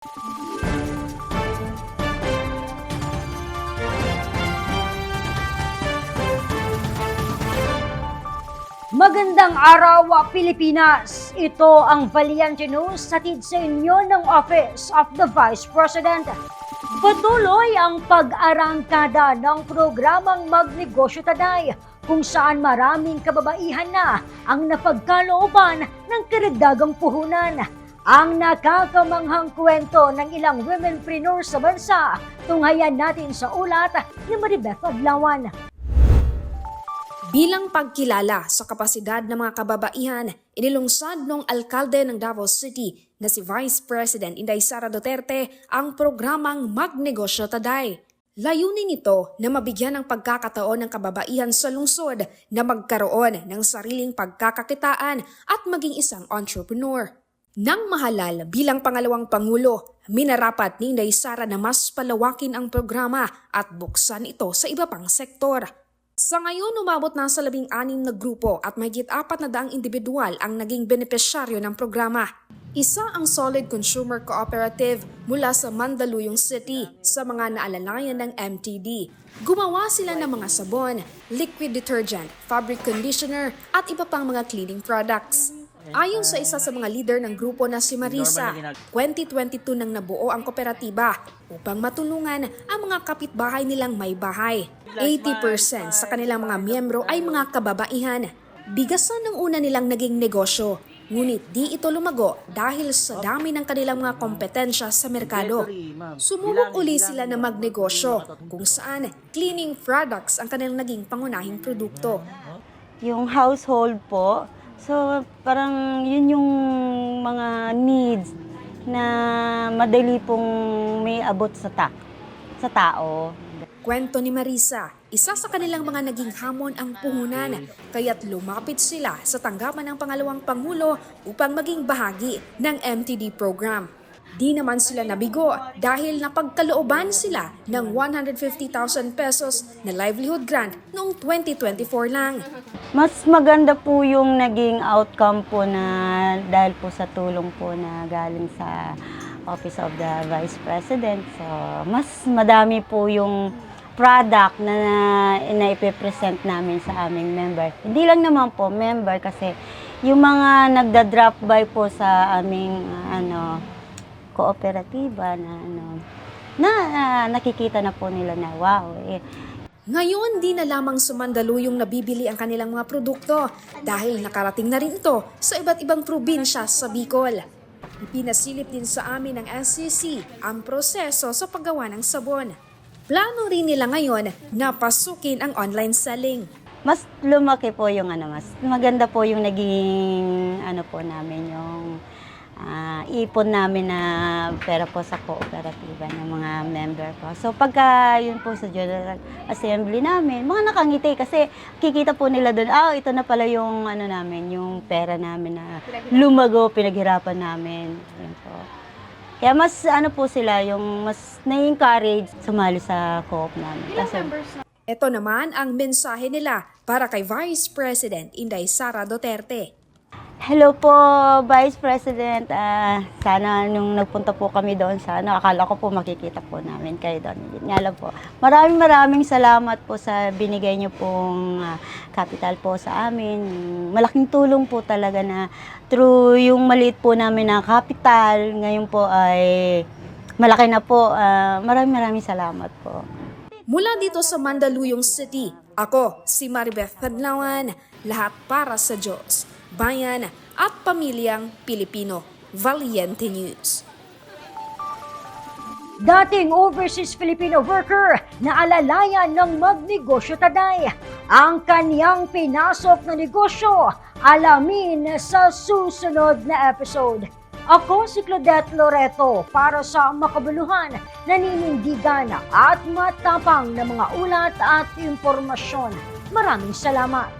Magandang araw, Pilipinas! Ito ang Valiente News, hatid sa inyo ng Office of the Vice President. Patuloy ang pag-arangkada ng programang Magnegosyo Taday, kung saan maraming kababaihan na ang napagkalooban ng karagdagang puhunan. Ang nakakamanghang kwento ng ilang womenpreneurs sa bansa, tunghayan natin sa ulat ni Maribeth Adlawan. Bilang pagkilala sa kapasidad ng mga kababaihan, inilungsad ng alkalde ng Davao City na si Vice President Inday Sara Duterte ang programang Magnegosyo Taday. Layunin nito na mabigyan ng pagkakataon ng kababaihan sa lungsod na magkaroon ng sariling pagkakakitaan at maging isang entrepreneur. Nang mahalal bilang pangalawang Pangulo, minarapat ni Inday Sara na mas palawakin ang programa at buksan ito sa iba pang sektor. Sa ngayon, umabot na sa 16 na grupo at mahigit 400 individual ang naging benepisyaryo ng programa. Isa ang Solid Consumer Cooperative mula sa Mandaluyong City sa mga naalalayan ng MTD. Gumawa sila ng mga sabon, liquid detergent, fabric conditioner at iba pang mga cleaning products. Ayon sa isa sa mga leader ng grupo na si Marisa, 2022 nang nabuo ang kooperatiba upang matulungan ang mga kapitbahay nilang may bahay. 80% sa kanilang mga miyembro ay mga kababaihan. Bigasan ng una nilang naging negosyo, ngunit di ito lumago dahil sa dami ng kanilang mga kompetensya sa merkado. Sumubok uli sila na magnegosyo kung saan cleaning products ang kanilang naging pangunahing produkto. Yung household po, so parang yun yung mga needs na madali pong may abot sa tao. Kwento ni Marisa, isa sa kanilang mga naging hamon ang puhunan, kaya't lumapit sila sa tanggapan ng pangalawang Pangulo upang maging bahagi ng MTD program. Di naman sila nabigo dahil napagkalooban sila ng 150,000 pesos na livelihood grant noong 2024 lang. Mas maganda po yung naging outcome po na dahil po sa tulong po na galing sa Office of the Vice President. So, mas madami po yung product na ipipresent namin sa aming member. Hindi lang naman po member kasi yung mga nagda-drop by po sa aming kooperatiba na nakikita na po nila na wow. Ngayon, di na lamang sa Mandaluyong nabibili ang kanilang mga produkto dahil nakarating na rin ito sa iba't ibang probinsya sa Bicol. Ipinasilip din sa amin ng SCC ang proseso sa paggawa ng sabon. Plano rin nila ngayon na pasukin ang online selling. Mas lumaki po yung mas maganda po yung naging po namin yung ipon namin na pera po sa kooperatiba ng mga member ko. So pagka yun po sa General Assembly namin, mga nakangiti kasi kikita po nila doon, ito na pala yung namin, yung pera namin na lumago, pinaghirapan namin. Yun po. Kaya mas po sila, yung mas na-encourage sumali sa co-op namin. Ito naman ang mensahe nila para kay Vice President Inday Sara Duterte. Hello po, Vice President. Sana nung nagpunta po kami doon, akala ko po makikita po namin kayo doon. Nga lang po. Maraming salamat po sa binigay niyo pong capital po sa amin. Malaking tulong po talaga na through yung maliit po namin na capital, ngayon po ay malaki na po. Maraming salamat po. Mula dito sa Mandaluyong City, ako si Maribeth Adlawan, lahat para sa Diyos, bayan at pamilyang Pilipino. Valiente News. Dating overseas Filipino worker na alalayan ng Magnegosyo Taday. Ang kaniyang pinasok na negosyo, alamin sa susunod na episode. Ako si Claudette Loreto para sa makabuluhan, naninindigan at matapang na mga ulat at impormasyon. Maraming salamat.